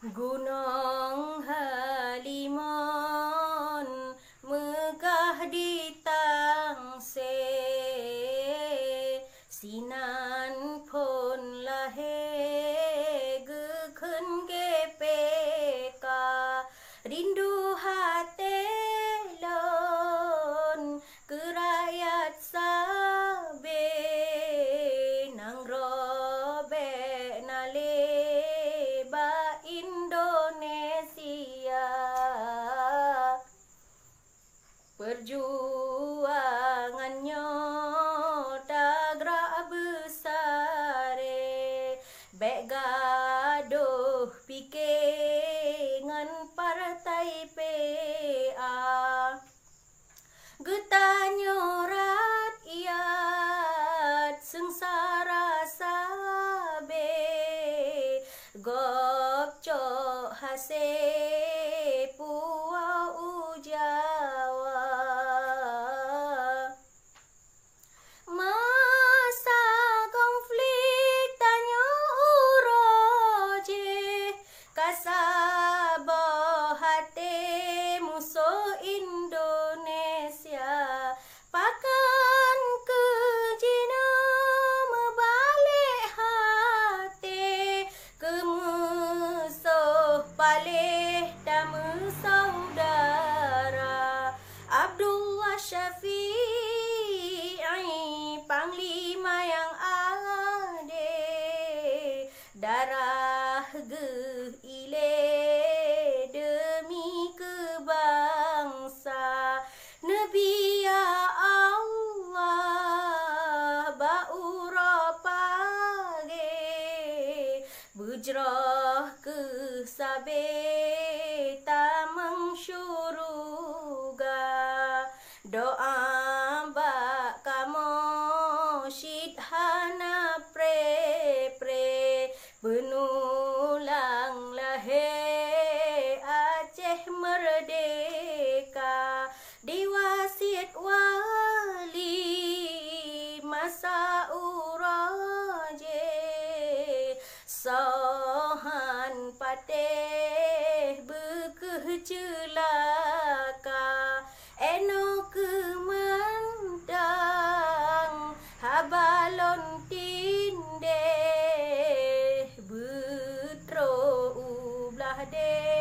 Gunung Halimun megah di tangse, sinan pun lahe gekun GPK, rindu hati lon ke rakyat sabe, nang robe nale ba Indonesia. Perjuangannya tagra besare, bek gaduh fikir ngan partai PA, getanyo rakyat sengsara sabe, gopco hase puau Jawa. Masa konflik tanyo uroje, kasabah hati musuh Indonesia, pakan ke Cina membalik hati ke musuh palih dama saudara. Abdullah Syafi'i, Panglima yang adil, darah geile demi kebangsa. Nabi ya Allah baura pagi, bujrah ke sabe tamang syuruga. Doa bak kamu syidhana pre benulang lahe Aceh merdeka, diwasiat wali masa uraje, sohan patih bekeh celaka, eno kemandang habalon tindeh betro ublah de.